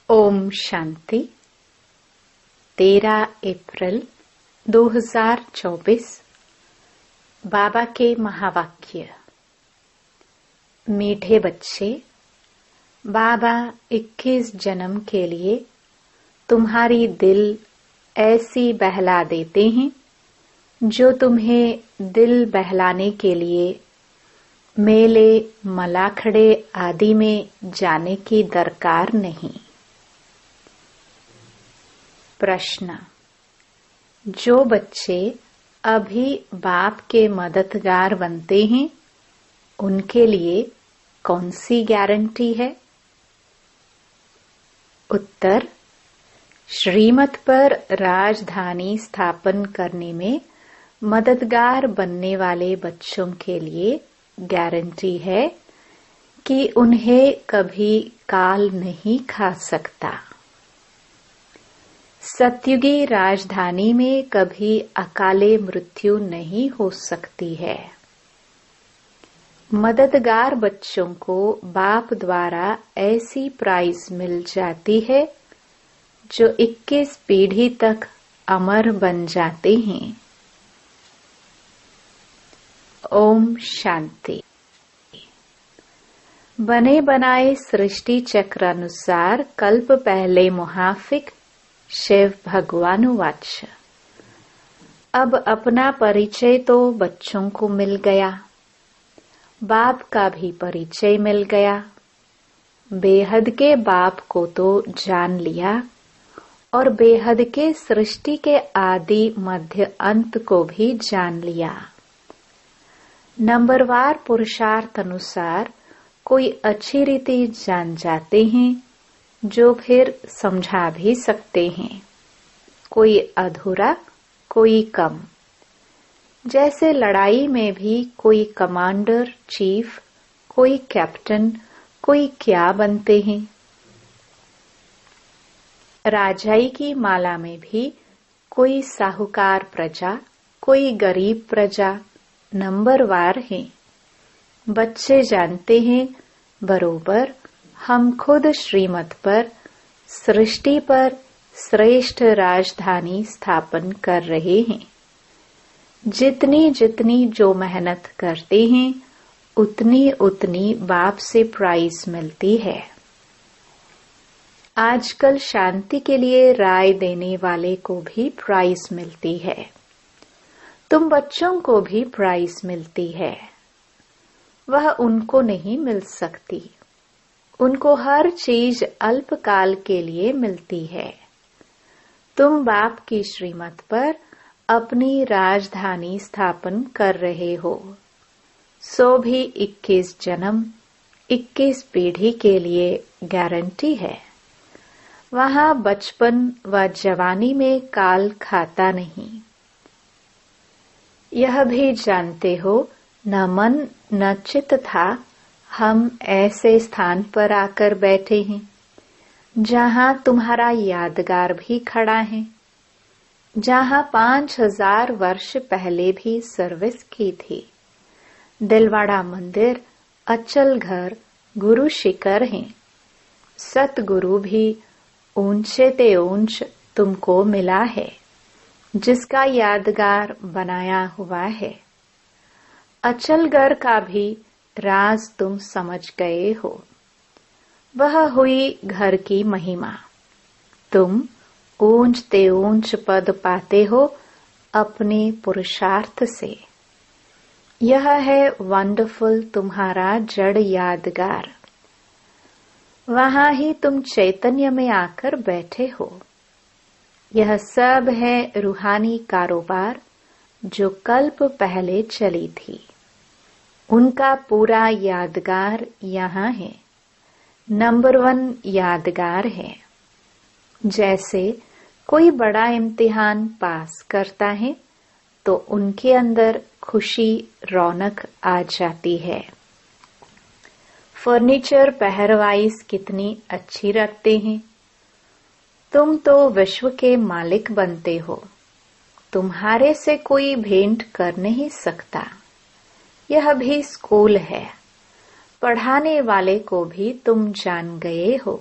ओम शांति। 13 अप्रैल 2024। बाबा के महावाक्य। मीठे बच्चे, बाबा 21 जन्म के लिए तुम्हारी दिल ऐसी बहला देते हैं जो तुम्हें दिल बहलाने के लिए मेले, मलाखड़े आदि में जाने की दरकार नहीं। प्रश्न। जो बच्चे अभी बाप के मददगार बनते हैं उनके लिए कौन सी गारंटी है? उत्तर। श्रीमत पर राजधानी स्थापन करने में मददगार बनने वाले बच्चों के लिए गारंटी है कि उन्हें कभी काल नहीं खा सकता। सतयुगी राजधानी में कभी अकाले मृत्यु नहीं हो सकती है। मददगार बच्चों को बाप द्वारा ऐसी प्राइज मिल जाती है जो 21 पीढ़ी तक अमर बन जाते हैं। ओम शांति। बने बनाए सृष्टि चक्र अनुसार कल्प पहले मुहाफिक शिव भगवान वाच। अब अपना परिचय तो बच्चों को मिल गया, बाप का भी परिचय मिल गया। बेहद के बाप को तो जान लिया और बेहद के सृष्टि के आदि मध्य अंत को भी जान लिया। नंबरवार पुरुषार्थ अनुसार कोई अच्छी रीति जान जाते हैं जो फिर समझा भी सकते हैं, कोई अधूरा कोई कम। जैसे लड़ाई में भी कोई कमांडर चीफ, कोई कैप्टन, कोई क्या बनते हैं। राजाई की माला में भी कोई साहूकार प्रजा, कोई गरीब प्रजा नंबरवार हैं। बच्चे जानते हैं बरोबर हम खुद श्रीमत पर, सृष्टि पर श्रेष्ठ राजधानी स्थापन कर रहे हैं। जितनी जितनी जो मेहनत करते हैं उतनी उतनी बाप से प्राइज मिलती है। आजकल शांति के लिए राय देने वाले को भी प्राइज मिलती है। तुम बच्चों को भी प्राइज मिलती है। वह उनको नहीं मिल सकती। उनको हर चीज अल्पकाल के लिए मिलती है। तुम बाप की श्रीमत पर अपनी राजधानी स्थापन कर रहे हो, सो भी 21 जन्म 21 पीढ़ी के लिए गारंटी है। वहां बचपन व जवानी में काल खाता नहीं। यह भी जानते हो न मन न चित्त था हम ऐसे स्थान पर आकर बैठे हैं जहां तुम्हारा यादगार भी खड़ा है, जहां 5000 वर्ष पहले भी सर्विस की थी। दिलवाड़ा मंदिर, अचल घर, गुरु शिखर हैं। सतगुरु भी ऊंचे ते ऊंच तुमको मिला है, जिसका यादगार बनाया हुआ है। अचलगर का भी राज तुम समझ गए हो। वह हुई घर की महिमा। तुम ऊंच ते ऊंच पद पाते हो अपने पुरुषार्थ से। यह है वंडरफुल तुम्हारा जड़ यादगार। वहां ही तुम चैतन्य में आकर बैठे हो। यह सब है रूहानी कारोबार जो कल्प पहले चली थी। उनका पूरा यादगार यहाँ है। नंबर 1 यादगार है। जैसे कोई बड़ा इम्तिहान पास करता है तो उनके अंदर खुशी रौनक आ जाती है। फर्नीचर पहरवाइज कितनी अच्छी रखते हैं। तुम तो विश्व के मालिक बनते हो। तुम्हारे से कोई भेंट कर नहीं सकता। यह भी स्कूल है। पढ़ाने वाले को भी तुम जान गए हो।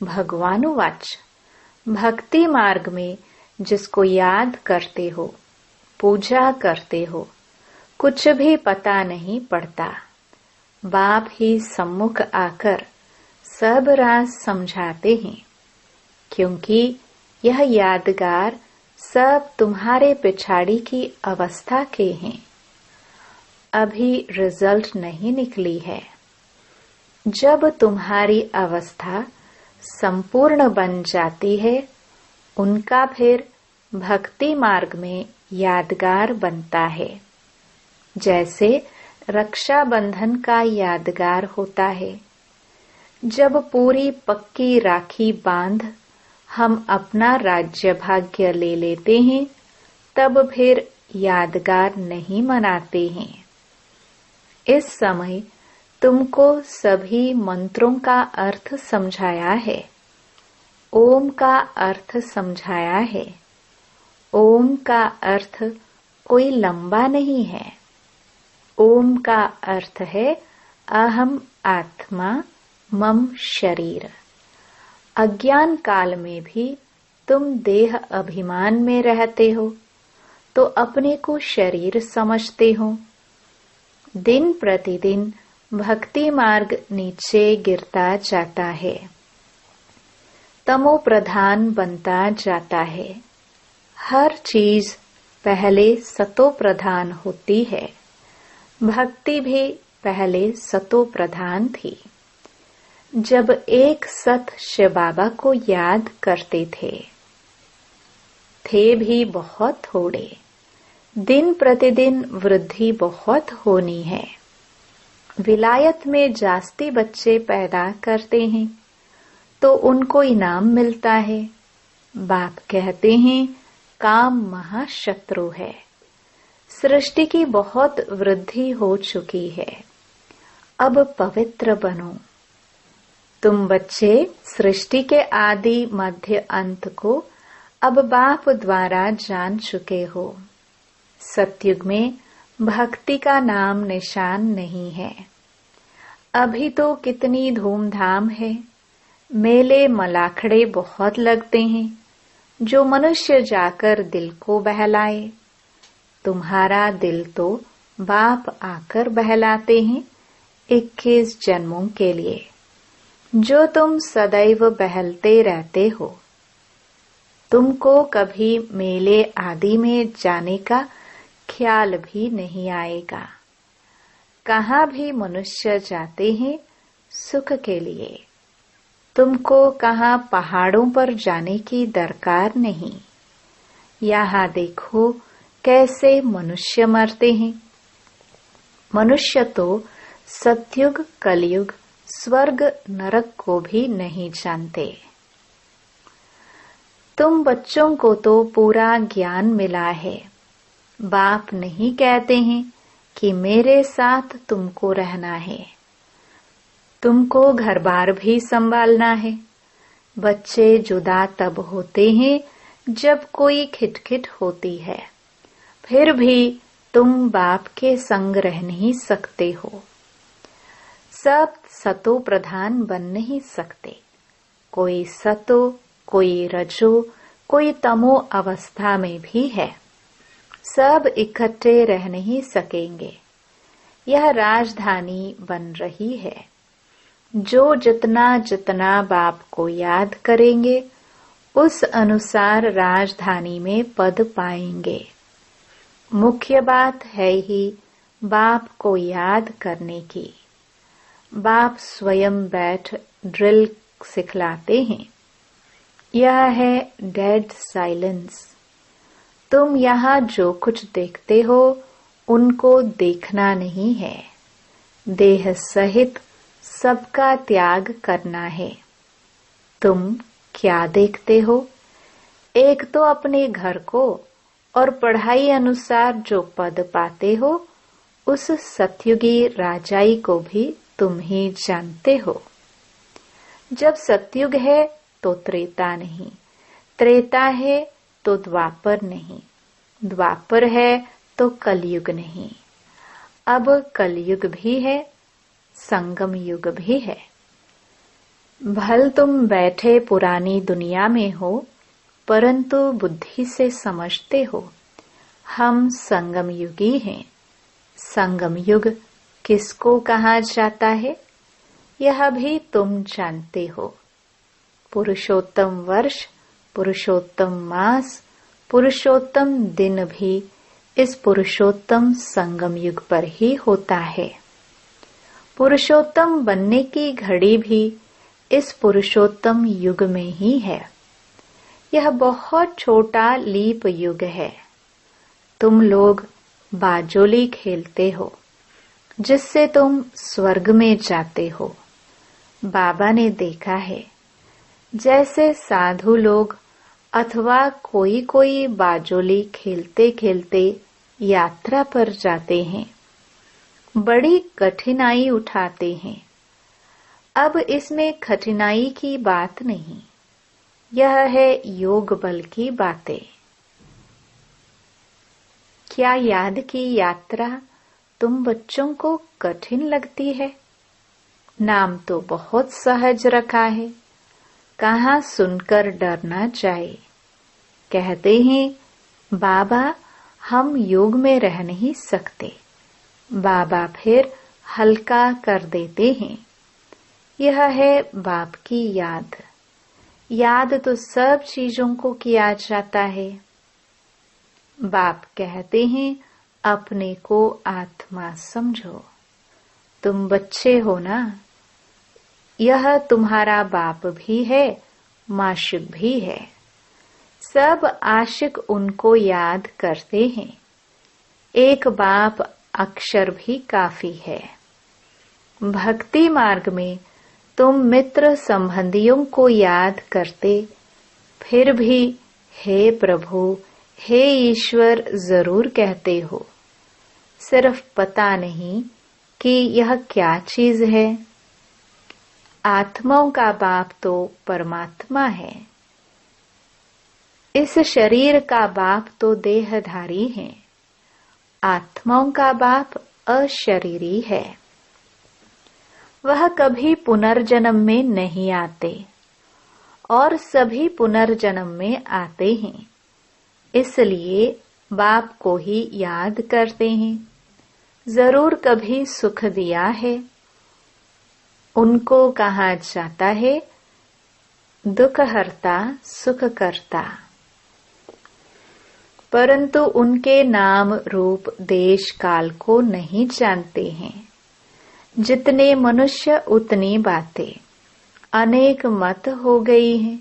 भगवानुवाच। भक्ति मार्ग में जिसको याद करते हो, पूजा करते हो, कुछ भी पता नहीं पड़ता। बाप ही सम्मुख आकर सब राज समझाते हैं, क्योंकि यह यादगार सब तुम्हारे पिछाड़ी की अवस्था के हैं। अभी रिजल्ट नहीं निकली है। जब तुम्हारी अवस्था संपूर्ण बन जाती है, उनका फिर भक्ति मार्ग में यादगार बनता है। जैसे रक्षाबंधन का यादगार होता है। जब पूरी पक्की राखी बांध हम अपना राज्य भाग्य ले लेते हैं, तब फिर यादगार नहीं मनाते हैं। इस समय तुमको सभी मंत्रों का अर्थ समझाया है। ओम का अर्थ समझाया है। ओम का अर्थ कोई लंबा नहीं है। ओम का अर्थ है अहम आत्मा मम शरीर। अज्ञान काल में भी तुम देह अभिमान में रहते हो, तो अपने को शरीर समझते हो। दिन प्रतिदिन भक्ति मार्ग नीचे गिरता जाता है, तमो प्रधान बनता जाता है। हर चीज पहले सतो प्रधान होती है। भक्ति भी पहले सतो प्रधान थी। जब एक सत शिव बाबा को याद करते थे भी बहुत थोड़े। दिन प्रतिदिन वृद्धि बहुत होनी है। विलायत में जास्ती बच्चे पैदा करते हैं तो उनको इनाम मिलता है। बाप कहते हैं काम महाशत्रु है। सृष्टि की बहुत वृद्धि हो चुकी है, अब पवित्र बनो। तुम बच्चे सृष्टि के आदि मध्य अंत को अब बाप द्वारा जान चुके हो। सतयुग में भक्ति का नाम निशान नहीं है। अभी तो कितनी धूमधाम है। मेले मलाखड़े बहुत लगते हैं, जो मनुष्य जाकर दिल को बहलाए। तुम्हारा दिल तो बाप आकर बहलाते हैं 21 जन्मों के लिए, जो तुम सदैव बहलते रहते हो। तुमको कभी मेले आदि में जाने का ख्याल भी नहीं आएगा। कहाँ भी मनुष्य जाते हैं सुख के लिए। तुमको कहाँ पहाड़ों पर जाने की दरकार नहीं। यहाँ देखो कैसे मनुष्य मरते हैं। मनुष्य तो सतयुग कलयुग स्वर्ग नरक को भी नहीं जानते। तुम बच्चों को तो पूरा ज्ञान मिला है। बाप नहीं कहते हैं कि मेरे साथ तुमको रहना है। तुमको घर बार भी संभालना है। बच्चे जुदा तब होते हैं जब कोई खिटखिट होती है। फिर भी तुम बाप के संग रह नहीं सकते हो। सब सतो प्रधान बन नहीं सकते। कोई सतो, कोई रजो, कोई तमो अवस्था में भी है। सब इकट्ठे रह नहीं सकेंगे। यह राजधानी बन रही है। जो जितना जितना बाप को याद करेंगे, उस अनुसार राजधानी में पद पाएंगे। मुख्य बात है ही बाप को याद करने की। बाप स्वयं बैठ ड्रिल सिखलाते हैं। यह है डेड साइलेंस। तुम यहाँ जो कुछ देखते हो उनको देखना नहीं है। देह सहित सबका त्याग करना है। तुम क्या देखते हो? एक तो अपने घर को और पढ़ाई अनुसार जो पद पाते हो, उस सतयुगी राजाई को भी तुम ही जानते हो। जब सतयुग है तो त्रेता नहीं, त्रेता है तो द्वापर नहीं, द्वापर है तो कलयुग नहीं। अब कलयुग भी है, संगम युग भी है। भल तुम बैठे पुरानी दुनिया में हो, परंतु बुद्धि से समझते हो हम संगम युगी हैं। संगम युग किसको कहा जाता है, यह भी तुम जानते हो। पुरुषोत्तम वर्ष, पुरुषोत्तम मास, पुरुषोत्तम दिन भी इस पुरुषोत्तम संगम युग पर ही होता है। पुरुषोत्तम बनने की घड़ी भी इस पुरुषोत्तम युग में ही है। यह बहुत छोटा लीप युग है। तुम लोग बाजोली खेलते हो, जिससे तुम स्वर्ग में जाते हो। बाबा ने देखा है, जैसे साधु लोग अथवा कोई बाजोली खेलते खेलते यात्रा पर जाते हैं, बड़ी कठिनाई उठाते हैं। अब इसमें कठिनाई की बात नहीं, यह है योग बल की बातें। क्या याद की यात्रा तुम बच्चों को कठिन लगती है? नाम तो बहुत सहज रखा है, कहाँ सुनकर डरना जाए। कहते हैं बाबा हम योग में रह नहीं सकते। बाबा फिर हल्का कर देते हैं। यह है बाप की याद। याद तो सब चीजों को किया जाता है। बाप कहते हैं अपने को आत्मा समझो। तुम बच्चे हो ना, यह तुम्हारा बाप भी है, माशिक भी है। सब आशिक उनको याद करते हैं। एक बाप अक्षर भी काफी है। भक्ति मार्ग में तुम मित्र संबंधियों को याद करते, फिर भी हे प्रभु, हे ईश्वर जरूर कहते हो। सिर्फ पता नहीं कि यह क्या चीज है। आत्माओं का बाप तो परमात्मा है। इस शरीर का बाप तो देहधारी है। आत्माओं का बाप अशरीरी है। वह कभी पुनर्जन्म में नहीं आते और सभी पुनर्जन्म में आते हैं। इसलिए बाप को ही याद करते हैं। जरूर कभी सुख दिया है। उनको कहा जाता है दुख हरता सुख करता। परंतु उनके नाम रूप देश काल को नहीं जानते हैं। जितने मनुष्य उतनी बातें, अनेक मत हो गई हैं।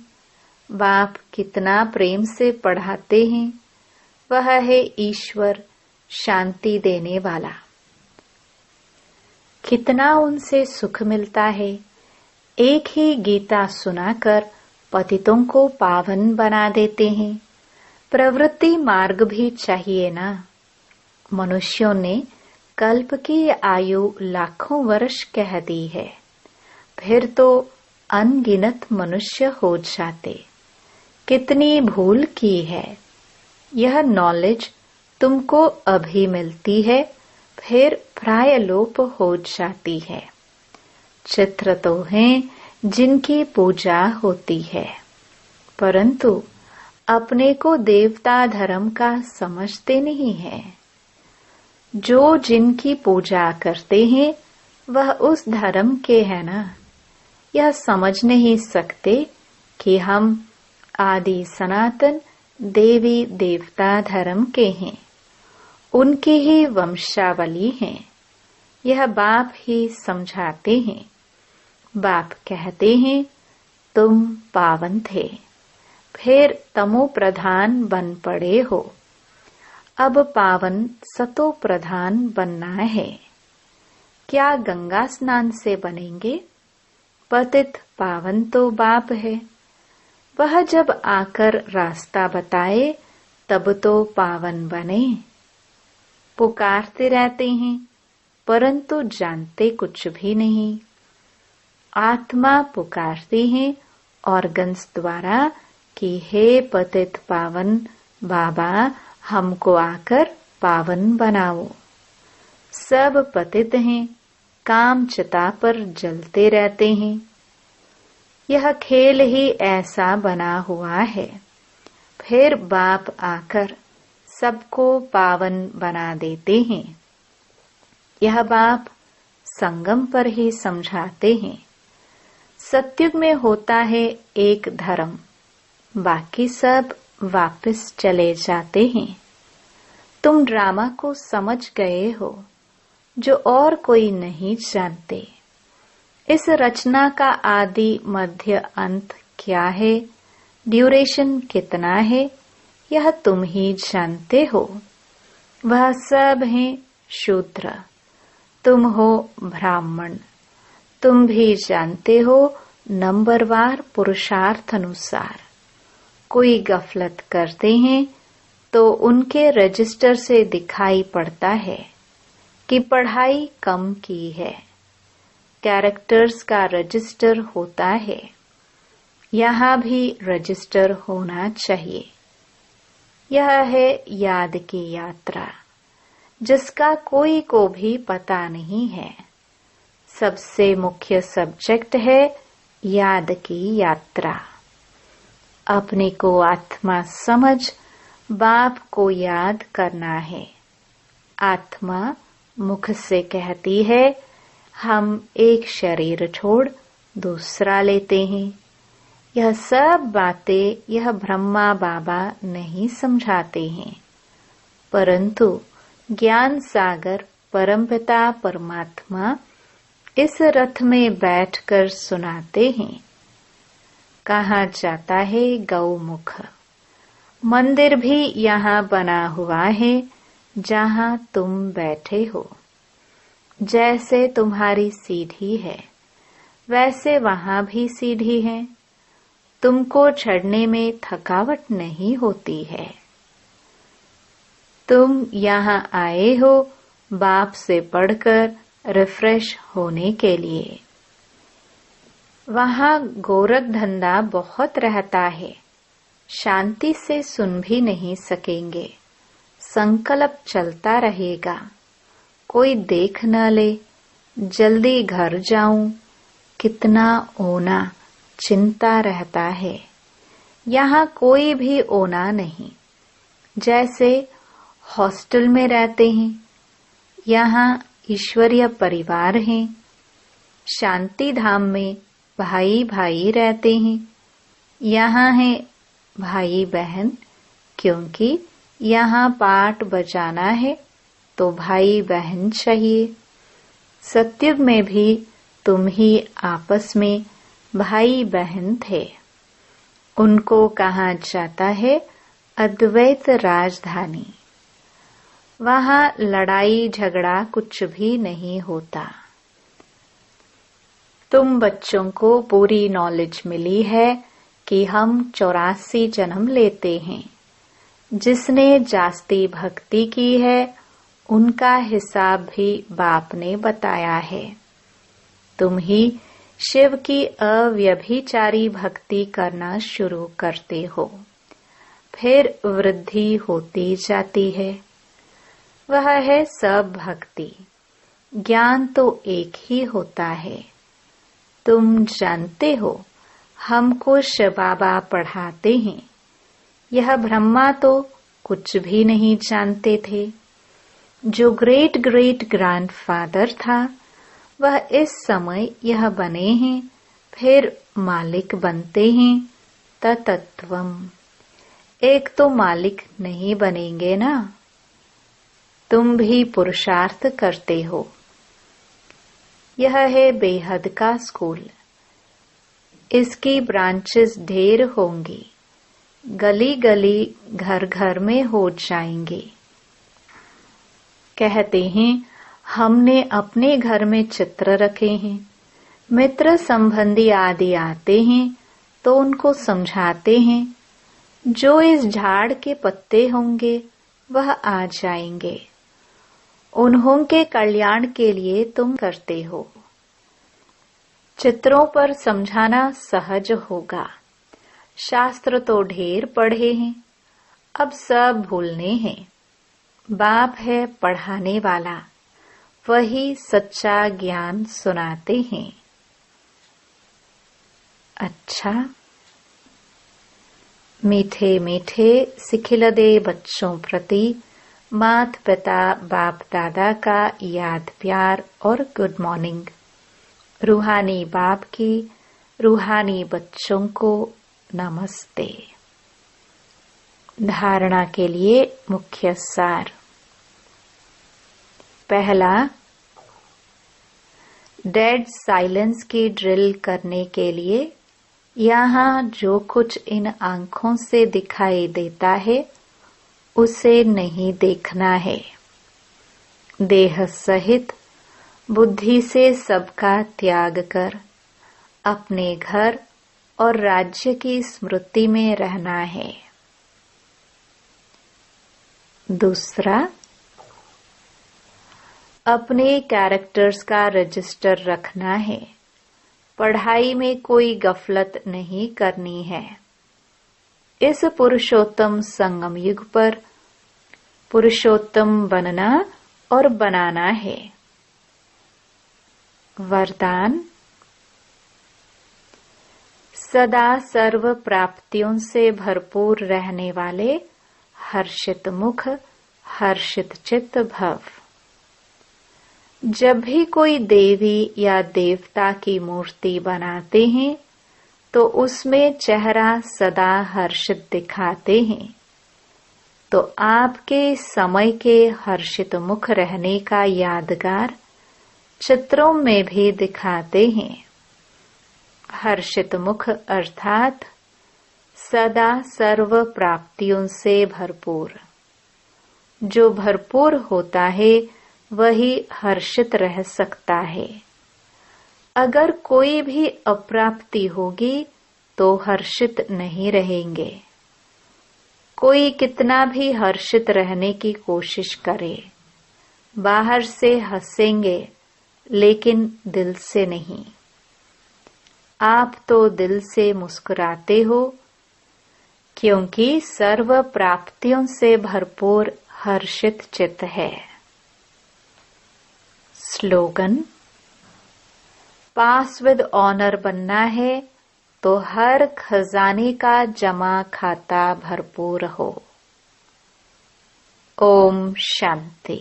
बाप कितना प्रेम से पढ़ाते हैं। वह है ईश्वर, शांति देने वाला। कितना उनसे सुख मिलता है। एक ही गीता सुनाकर पतितों को पावन बना देते हैं। प्रवृत्ति मार्ग भी चाहिए ना। मनुष्यों ने कल्प की आयु लाखों वर्ष कह दी है, फिर तो अनगिनत मनुष्य हो जाते। कितनी भूल की है। यह नॉलेज तुमको अभी मिलती है, फिर प्राय लोप हो जाती है। चित्र तो हैं जिनकी पूजा होती है, परंतु अपने को देवता धर्म का समझते नहीं है। जो जिनकी पूजा करते हैं वह उस धर्म के है ना। यह समझ नहीं सकते कि हम आदि सनातन देवी देवता धर्म के हैं, उनकी ही वंशावली हैं। यह बाप ही समझाते हैं। बाप कहते हैं तुम पावन थे, फिर तमो प्रधान बन पड़े हो। अब पावन सतो प्रधान बनना है। क्या गंगा स्नान से बनेंगे? पतित पावन तो बाप है। वह जब आकर रास्ता बताए तब तो पावन बने। पुकारते रहते हैं परंतु जानते कुछ भी नहीं। आत्मा पुकारती है ऑर्गन्स द्वारा कि हे पतित पावन बाबा, हमको आकर पावन बनाओ। सब पतित हैं, काम चिता पर जलते रहते हैं। यह खेल ही ऐसा बना हुआ है। फिर बाप आकर सबको पावन बना देते हैं। यह बाप संगम पर ही समझाते हैं। सतयुग में होता है एक धर्म, बाकी सब वापस चले जाते हैं। तुम ड्रामा को समझ गए हो, जो और कोई नहीं जानते। इस रचना का आदि मध्य अंत क्या है, ड्यूरेशन कितना है, यह तुम ही जानते हो। वह सब हैं शूद्र, तुम हो ब्राह्मण। तुम भी जानते हो नंबरवार पुरुषार्थ अनुसार। कोई गफलत करते हैं तो उनके रजिस्टर से दिखाई पड़ता है कि पढ़ाई कम की है। कैरेक्टर्स का रजिस्टर होता है, यहाँ भी रजिस्टर होना चाहिए। यह है याद की यात्रा, जिसका कोई को भी पता नहीं है। सबसे मुख्य सब्जेक्ट है याद की यात्रा। अपने को आत्मा समझ बाप को याद करना है। आत्मा मुख से कहती है, हम एक शरीर छोड़ दूसरा लेते हैं। यह सब बातें यह ब्रह्मा बाबा नहीं समझाते हैं, परंतु ज्ञान सागर परमपिता परमात्मा इस रथ में बैठकर सुनाते हैं। कहा जाता है गौमुख। मंदिर भी यहाँ बना हुआ है जहाँ तुम बैठे हो। जैसे तुम्हारी सीढ़ी है, वैसे वहाँ भी सीढ़ी है। तुमको चढ़ने में थकावट नहीं होती है। तुम यहाँ आए हो बाप से पढ़कर रिफ्रेश होने के लिए। वहाँ गोरख धंधा बहुत रहता है, शांति से सुन भी नहीं सकेंगे। संकल्प चलता रहेगा, कोई देख न ले, जल्दी घर जाऊं, कितना ओना, चिंता रहता है। यहाँ कोई भी ओना नहीं, जैसे हॉस्टल में रहते हैं। यहाँ ईश्वरीय परिवार हैं। शांति धाम में भाई भाई रहते हैं। यहाँ है भाई बहन, क्योंकि यहाँ पाठ बजाना है तो भाई बहन चाहिए। सतयुग में भी तुम ही आपस में भाई बहन थे। उनको कहा जाता है अद्वैत राजधानी। वहाँ लड़ाई झगड़ा कुछ भी नहीं होता। तुम बच्चों को पूरी नॉलेज मिली है कि हम 84 जन्म लेते हैं। जिसने जास्ती भक्ति की है उनका हिसाब भी बाप ने बताया है। तुम ही शिव की अव्यभिचारी भक्ति करना शुरू करते हो, फिर वृद्धि होती जाती है। वह है सब भक्ति। ज्ञान तो एक ही होता है। तुम जानते हो हमको शिव बाबा पढ़ाते हैं। यह ब्रह्मा तो कुछ भी नहीं जानते थे। जो ग्रेट ग्रेट ग्रैंडफादर था वह इस समय यह बने हैं, फिर मालिक बनते हैं। तत्वम एक तो मालिक नहीं बनेंगे ना। तुम भी पुरुषार्थ करते हो। यह है बेहद का स्कूल। इसकी ब्रांचेस ढेर होंगी, गली गली घर घर में हो जाएंगे। कहते हैं हमने अपने घर में चित्र रखे हैं। मित्र संबंधी आदि आते हैं तो उनको समझाते हैं। जो इस झाड़ के पत्ते होंगे वह आ जाएंगे। उन्हों के कल्याण के लिए तुम करते हो। चित्रों पर समझाना सहज होगा। शास्त्र तो ढेर पढ़े हैं, अब सब भूलने हैं। बाप है पढ़ाने वाला, वही सच्चा ज्ञान सुनाते हैं। अच्छा। मीठे मीठे सिखिलदे बच्चों प्रति माता पिता बाप दादा का याद प्यार और गुड मॉर्निंग। रूहानी बाप की रूहानी बच्चों को नमस्ते। धारणा के लिए मुख्य सार। पहला, डेड साइलेंस की ड्रिल करने के लिए यहाँ जो कुछ इन आंखों से दिखाई देता है उसे नहीं देखना है। देह सहित बुद्धि से सबका त्याग कर अपने घर और राज्य की स्मृति में रहना है। दूसरा, अपने कैरेक्टर्स का रजिस्टर रखना है। पढ़ाई में कोई गफलत नहीं करनी है। इस पुरुषोत्तम संगम युग पर पुरुषोत्तम बनना और बनाना है। वरदान, सदा सर्व प्राप्तियों से भरपूर रहने वाले हर्षित मुख हर्षित चित्त भव। जब भी कोई देवी या देवता की मूर्ति बनाते हैं तो उसमें चेहरा सदा हर्षित दिखाते हैं, तो आपके समय के हर्षित मुख रहने का यादगार चित्रों में भी दिखाते हैं। हर्षित मुख अर्थात सदा सर्व प्राप्तियों से भरपूर। जो भरपूर होता है वही हर्षित रह सकता है। अगर कोई भी अप्राप्ति होगी तो हर्षित नहीं रहेंगे। कोई कितना भी हर्षित रहने की कोशिश करे, बाहर से हंसेंगे लेकिन दिल से नहीं। आप तो दिल से मुस्कुराते हो क्योंकि सर्व प्राप्तियों से भरपूर हर्षित चित्त है। स्लोगन, पास विद ऑनर बनना है तो हर खजाने का जमा खाता भरपूर हो। ओम शांति।